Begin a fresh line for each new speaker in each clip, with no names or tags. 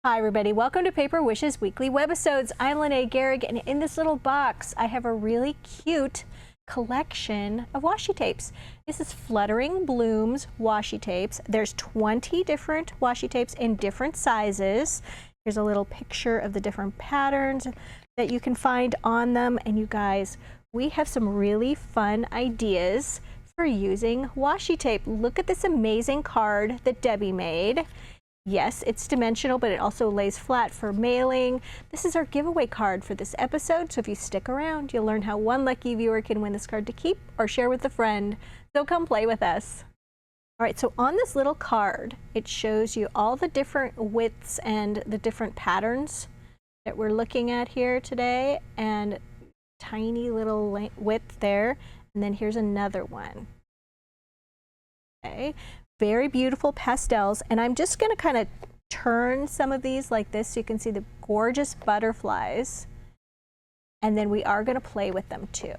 Hi everybody, welcome to Paper Wishes Weekly Webisodes. I'm Lene Gehrig, and in this little box I have a really cute collection of washi tapes. This is Fluttering Blooms washi tapes. There's 20 different washi tapes in different sizes. Here's a little picture of the different patterns that you can find on them, and you guys, we have some really fun ideas for using washi tape. Look at this amazing card that Debbie made. Yes, it's dimensional, but it also lays flat for mailing. This is our giveaway card for this episode, so if you stick around, you'll learn how one lucky viewer can win this card to keep or share with a friend. So come play with us. All right, so on this little card, it shows you all the different widths and the different patterns that we're looking at here today, and tiny little width there, and then here's another one. Okay. Very beautiful pastels, and I'm just going to kind of turn some of these like this so you can see the gorgeous butterflies, and then we are going to play with them too.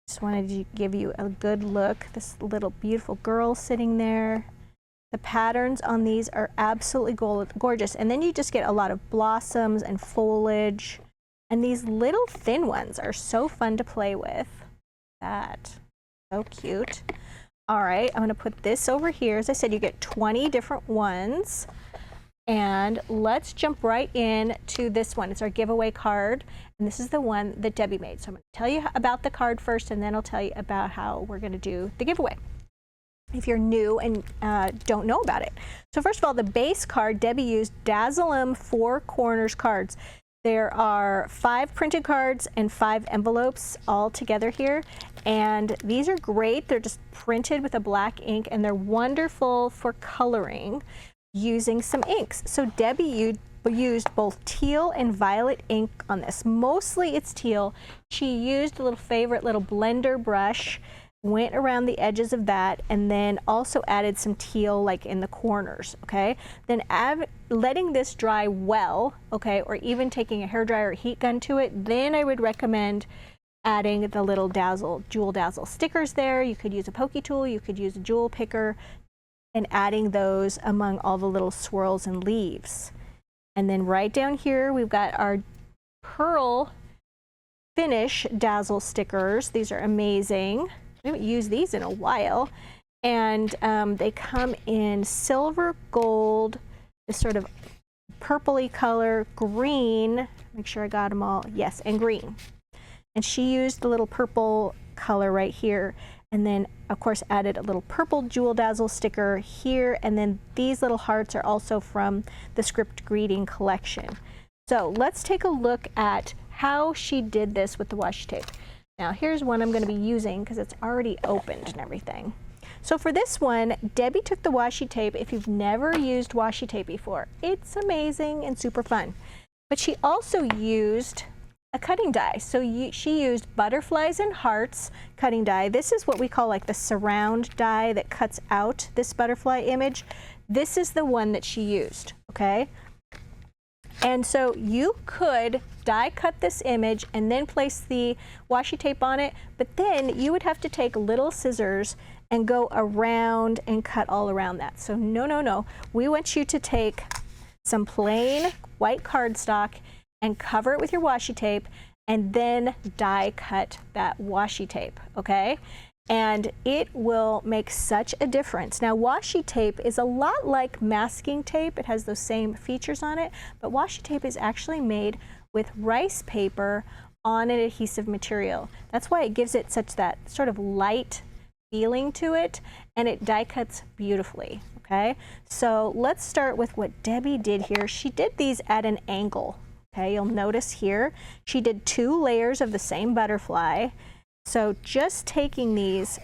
Just wanted to give you a good look. This little beautiful girl sitting there. The patterns on these are absolutely gorgeous, and then you just get a lot of blossoms and foliage, and these little thin ones are so fun to play with. That so cute. All right, I'm going to put this over here. As I said, you get 20 different ones. And let's jump right in to this one. It's our giveaway card, and this is the one that Debbie made. So I'm going to tell you about the card first, and then I'll tell you about how we're going to do the giveaway if you're new and don't know about it. So first of all, the base card, Debbie used Dazzle 4 corners cards. There are 5 printed cards and 5 envelopes all together here, and these are great. They're just printed with a black ink, and they're wonderful for coloring using some inks. So Debbie used both teal and violet ink on this. Mostly it's teal. She used a little favorite little blender brush, went around the edges of that, and then also added some teal like in the corners, okay? Then letting this dry well, okay, or even taking a hairdryer or heat gun to it, then I would recommend adding the little jewel dazzle stickers there. You could use a pokey tool, you could use a jewel picker, and adding those among all the little swirls and leaves. And then right down here, we've got our pearl finish dazzle stickers. These are amazing. We haven't used these in a while, and they come in silver, gold, this sort of purpley color, green, make sure I got them all, yes, and green. And she used the little purple color right here, and then of course added a little purple jewel dazzle sticker here, and then these little hearts are also from the Script Greeting collection. So let's take a look at how she did this with the washi tape. Now here's one I'm going to be using because it's already opened and everything. So for this one, Debbie took the washi tape. If you've never used washi tape before, it's amazing and super fun. But she also used a cutting die. So she used butterflies and hearts cutting die. This is what we call like the surround die that cuts out this butterfly image. This is the one that she used, okay? And so you could die cut this image and then place the washi tape on it, but then you would have to take little scissors and go around and cut all around that. So no, no, no. We want you to take some plain white cardstock and cover it with your washi tape, and then die cut that washi tape, okay? And it will make such a difference. Now washi tape is a lot like masking tape. It has those same features on it, but washi tape is actually made with rice paper on an adhesive material. That's why it gives it such that sort of light feeling to it, and it die cuts beautifully, okay? So let's start with what Debbie did here. She did these at an angle, okay? You'll notice here, she did 2 layers of the same butterfly. So just taking these,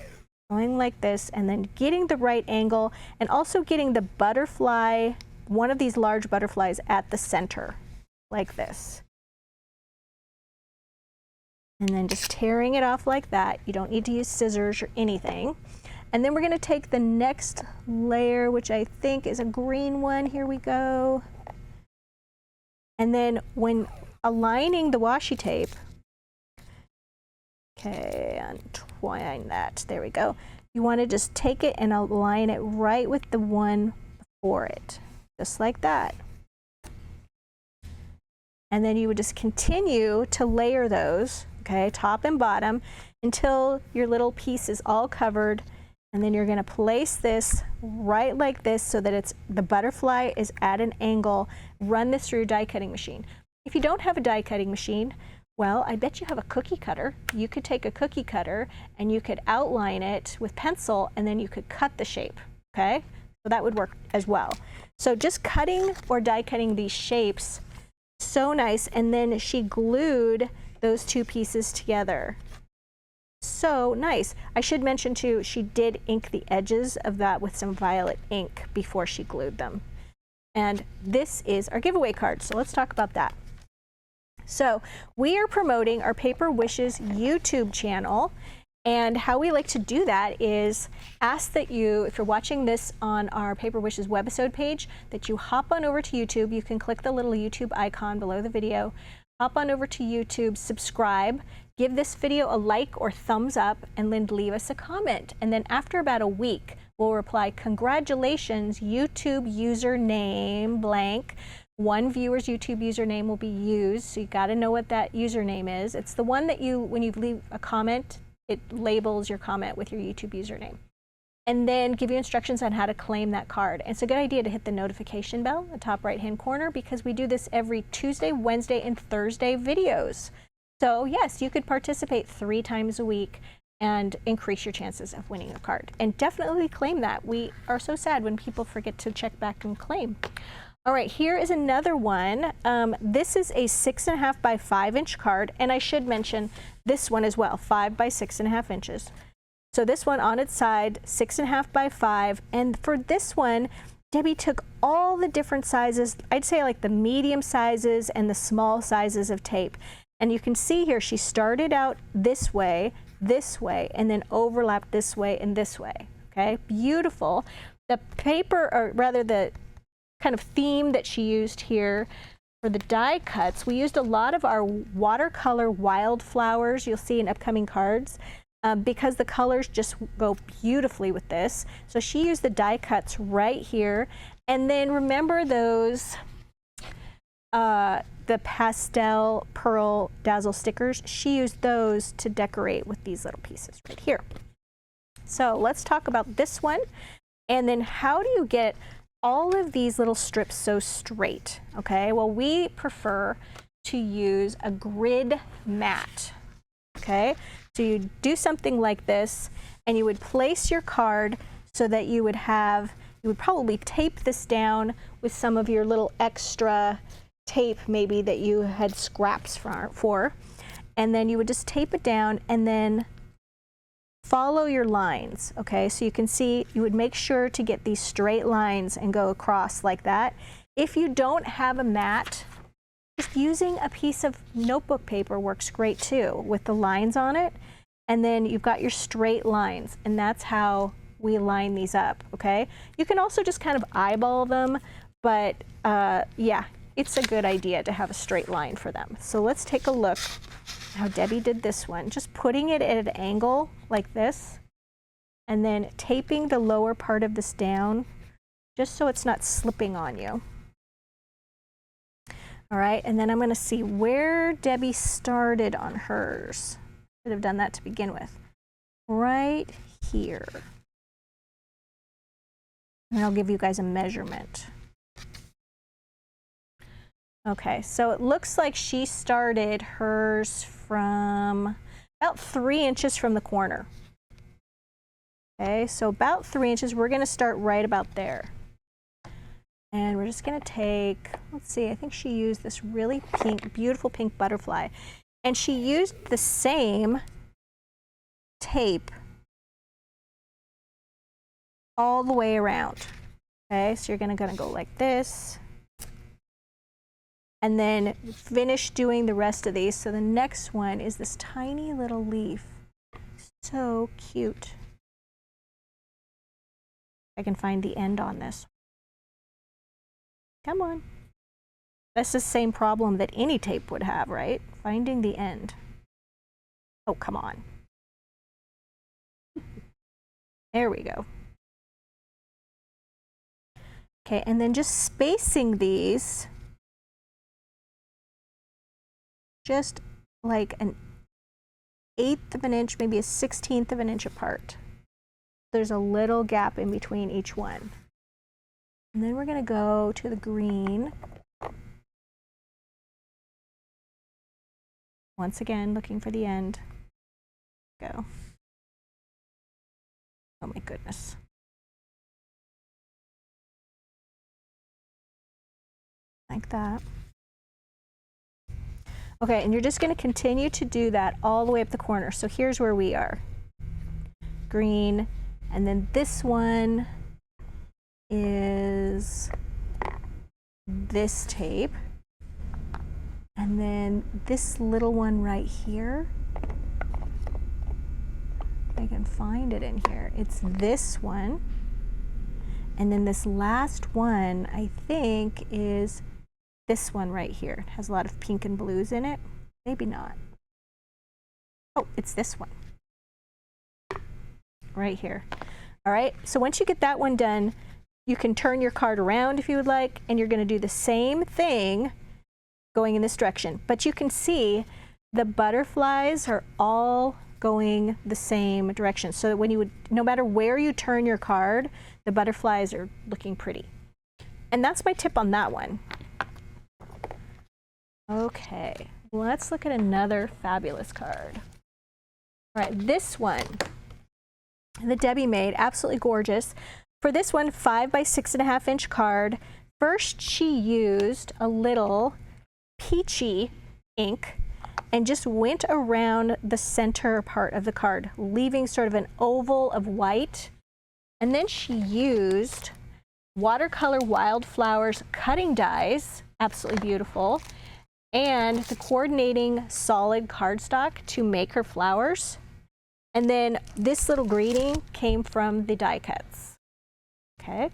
going like this, and then getting the right angle, and also getting the butterfly, one of these large butterflies at the center, like this. And then just tearing it off like that. You don't need to use scissors or anything. And then we're going to take the next layer, which I think is a green one. Here we go. And then when aligning the washi tape, okay, untwine that. There we go. You want to just take it and align it right with the one before it. just like that. And then you would just continue to layer those, okay, top and bottom, until your little piece is all covered. And then you're going to place this right like this so that the butterfly is at an angle. Run this through your die cutting machine. If you don't have a die cutting machine, well, I bet you have a cookie cutter. You could take a cookie cutter and you could outline it with pencil, and then you could cut the shape, okay? So that would work as well. So just cutting or die cutting these shapes, so nice. And then she glued those two pieces together. So nice. I should mention too, she did ink the edges of that with some violet ink before she glued them. And this is our giveaway card, so let's talk about that. So we are promoting our Paper Wishes YouTube channel, and how we like to do that is ask that you, if you're watching this on our Paper Wishes webisode page, that you hop on over to YouTube. You can click the little YouTube icon below the video, hop on over to YouTube, subscribe, give this video a like or thumbs up, and then leave us a comment. And then after about a week, we'll reply, congratulations, YouTube username blank. One viewer's YouTube username will be used, so you got to know what that username is. It's the one that when you leave a comment, it labels your comment with your YouTube username. And then give you instructions on how to claim that card. And it's a good idea to hit the notification bell in the top right-hand corner, because we do this every Tuesday, Wednesday, and Thursday videos. So yes, you could participate 3 times a week and increase your chances of winning a card. And definitely claim that. We are so sad when people forget to check back and claim. All right, here is another one. This is a 6.5 by 5 inch card, and I should mention this one as well, 5 by 6.5 inches. So this one on its side, 6.5 by 5, and for this one, Debbie took all the different sizes, I'd say like the medium sizes and the small sizes of tape. And you can see here, she started out this way, and then overlapped this way and this way, okay? Beautiful. The paper, or rather the kind of theme that she used here for the die cuts, we used a lot of our watercolor wildflowers you'll see in upcoming cards, because the colors just go beautifully with this. So she used the die cuts right here. And then remember those, the pastel pearl dazzle stickers? She used those to decorate with these little pieces right here. So let's talk about this one. And then how do you get all of these little strips so straight? Okay, well, we prefer to use a grid mat. Okay, so you do something like this, and you would place your card so that you would probably tape this down with some of your little extra tape maybe that you had scraps for, and then you would just tape it down and then follow your lines. Okay, so you can see you would make sure to get these straight lines and go across like that. If you don't have a mat, just using a piece of notebook paper works great too, with the lines on it, and then you've got your straight lines, and that's how we line these up. Okay, you can also just kind of eyeball them, but yeah, it's a good idea to have a straight line for them. So let's take a look how Debbie did this one, just putting it at an angle like this, and then taping the lower part of this down just so it's not slipping on you. All right, and then I'm going to see where Debbie started on hers. Should have done that to begin with. Right here. And I'll give you guys a measurement. Okay, so it looks like she started hers from about 3 inches from the corner. Okay, so about 3 inches. We're going to start right about there. And we're just going to take, let's see, I think she used this really pink, beautiful pink butterfly. And she used the same tape all the way around. Okay, so you're going to go like this. And then finish doing the rest of these. So the next one is this tiny little leaf. So cute. I can find the end on this. Come on. That's the same problem that any tape would have, right? Finding the end. Oh, come on. There we go. Okay, and then just spacing these just like an 1/8 of an inch, maybe a 1/16 of an inch apart. There's a little gap in between each one. And then we're going to go to the green. Once again, looking for the end. Go. Oh my goodness. Like that. Okay, and you're just going to continue to do that all the way up the corner. So here's where we are. Green, and then this one is this tape. And then this little one right here, if I can find it in here, it's this one. And then this last one, I think, is this one right here. It has a lot of pink and blues in it. Maybe not. Oh, it's this one. Right here. All right, so once you get that one done, you can turn your card around if you would like, and you're going to do the same thing going in this direction. But you can see the butterflies are all going the same direction. So that when you would, no matter where you turn your card, the butterflies are looking pretty. And that's my tip on that one. Okay, let's look at another fabulous card. All right, this one, the Debbie made, absolutely gorgeous. For this one, 5 by 6.5 inch card, first she used a little peachy ink and just went around the center part of the card, leaving sort of an oval of white. And then she used watercolor wildflowers cutting dies, absolutely beautiful, and the coordinating solid cardstock to make her flowers. And then this little greeting came from the die cuts. Okay,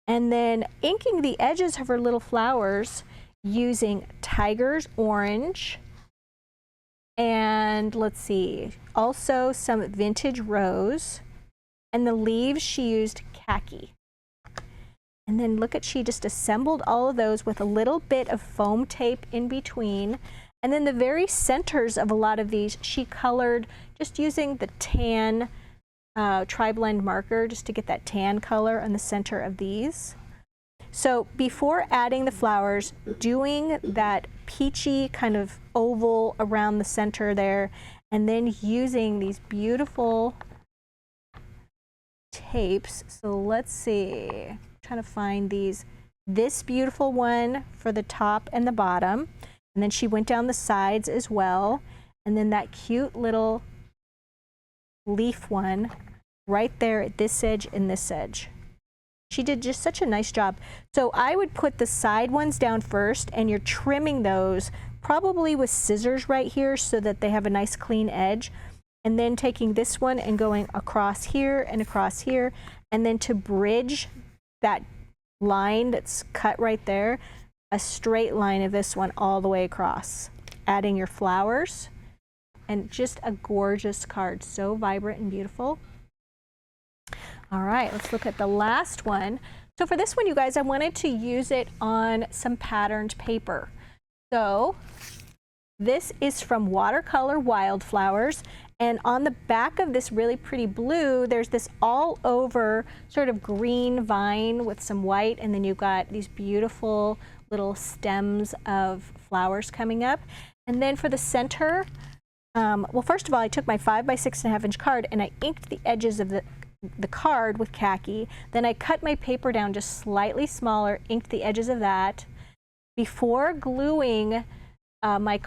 and then inking the edges of her little flowers using Tiger's Orange, and let's see, also some Vintage Rose, and the leaves she used Khaki. And then look at, she just assembled all of those with a little bit of foam tape in between. And then the very centers of a lot of these she colored just using the tan tri-blend marker just to get that tan color on the center of these. So before adding the flowers, doing that peachy kind of oval around the center there, and then using these beautiful tapes. So let's see, I'm trying to find these. This beautiful one for the top and the bottom, and then she went down the sides as well, and then that cute little leaf one right there at this edge and this edge. She did just such a nice job. So I would put the side ones down first, and you're trimming those probably with scissors right here so that they have a nice clean edge. And then taking this one and going across here and across here. And then to bridge that line that's cut right there, a straight line of this one all the way across. Adding your flowers, and just a gorgeous card. So vibrant and beautiful. All right, let's look at the last one. So for this one, you guys, I wanted to use it on some patterned paper. So this is from Watercolor Wildflowers, and on the back of this really pretty blue, there's this all over sort of green vine with some white, and then you've got these beautiful little stems of flowers coming up. And then for the center, well, first of all, I took my 5 by 6.5 inch card and I inked the edges of the card with Khaki. Then I cut my paper down just slightly smaller, inked the edges of that. Before gluing my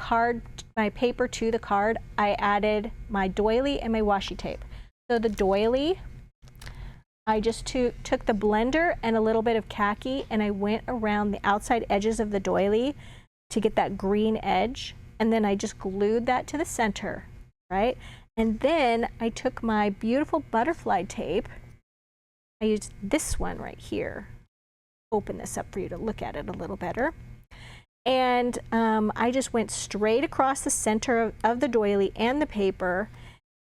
paper to the card, I added my doily and my washi tape. So the doily, I just took the blender and a little bit of Khaki, and I went around the outside edges of the doily to get that green edge, and then I just glued that to the center, right? And then I took my beautiful butterfly tape. I used this one right here. Open this up for you to look at it a little better. And I just went straight across the center of the doily and the paper.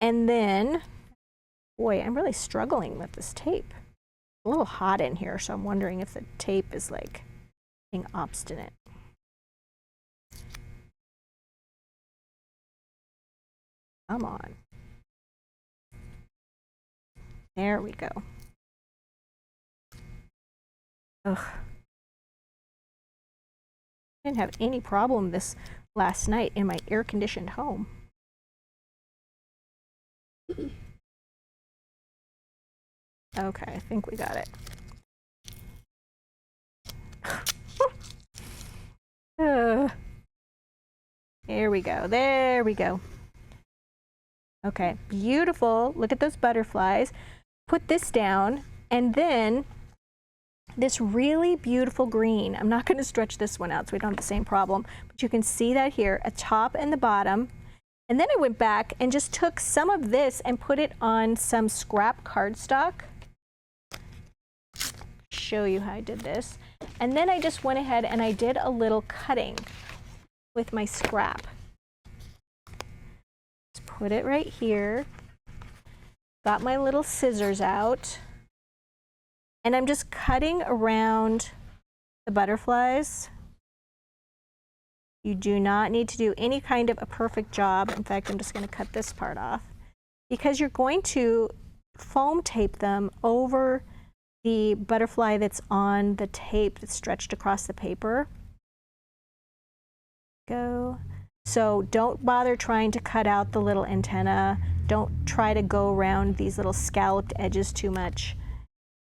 And then, boy, I'm really struggling with this tape. a little hot in here, so I'm wondering if the tape is like being obstinate. Come on. There we go. Ugh. I didn't have any problem this last night in my air-conditioned home. Okay, I think we got it. There we go. There we go. Okay, beautiful. Look at those butterflies. Put this down, and then this really beautiful green. I'm not going to stretch this one out so we don't have the same problem, but you can see that here at top and the bottom. And then I went back and just took some of this and put it on some scrap cardstock. Show you how I did this. And then I just went ahead and I did a little cutting with my scrap. Just put it right here. Got my little scissors out. And I'm just cutting around the butterflies. You do not need to do any kind of a perfect job. In fact, I'm just going to cut this part off because you're going to foam tape them over the butterfly that's on the tape that's stretched across the paper. Go. So don't bother trying to cut out the little antenna. Don't try to go around these little scalloped edges too much.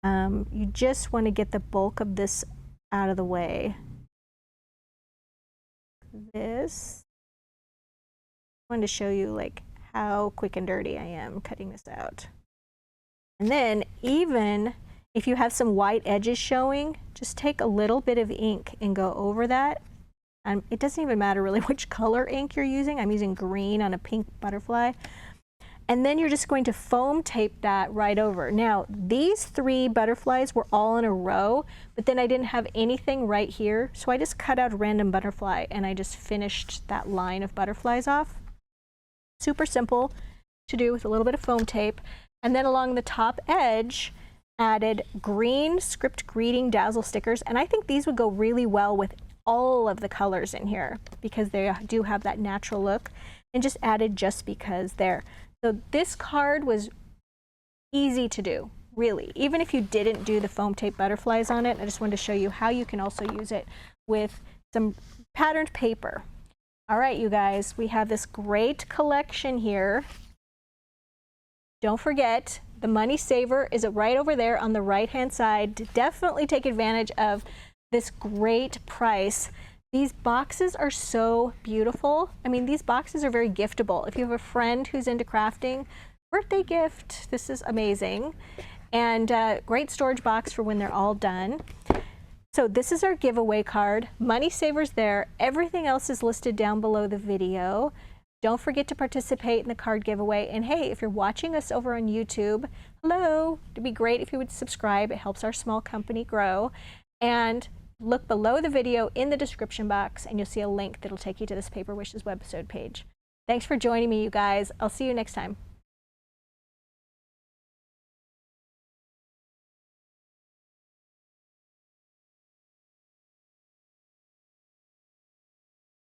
You just want to get the bulk of this out of the way. This. I wanted to show you like how quick and dirty I am cutting this out. And then even if you have some white edges showing, just take a little bit of ink and go over that. It doesn't even matter really which color ink you're using. I'm using green on a pink butterfly. And then you're just going to foam tape that right over. Now, these 3 butterflies were all in a row, but then I didn't have anything right here. So I just cut out a random butterfly and I just finished that line of butterflies off. Super simple to do with a little bit of foam tape. And then along the top edge, added green script greeting dazzle stickers. And I think these would go really well with all of the colors in here because they do have that natural look. And just added just because there. So this card was easy to do, really. Even if you didn't do the foam tape butterflies on it, I just wanted to show you how you can also use it with some patterned paper. All right, you guys, we have this great collection here. Don't forget, the Money Saver is right over there on the right-hand side. Definitely take advantage of this great price. These boxes are so beautiful. I mean, these boxes are very giftable. If you have a friend who's into crafting, birthday gift, this is amazing. And great storage box for when they're all done. So this is our giveaway card. Money Saver's there. Everything else is listed down below the video. Don't forget to participate in the card giveaway. And hey, if you're watching us over on YouTube, hello. It'd be great if you would subscribe. It helps our small company grow. And look below the video in the description box and you'll see a link that'll take you to this Paper Wishes webisode page. Thanks for joining me, you guys. I'll see you next time.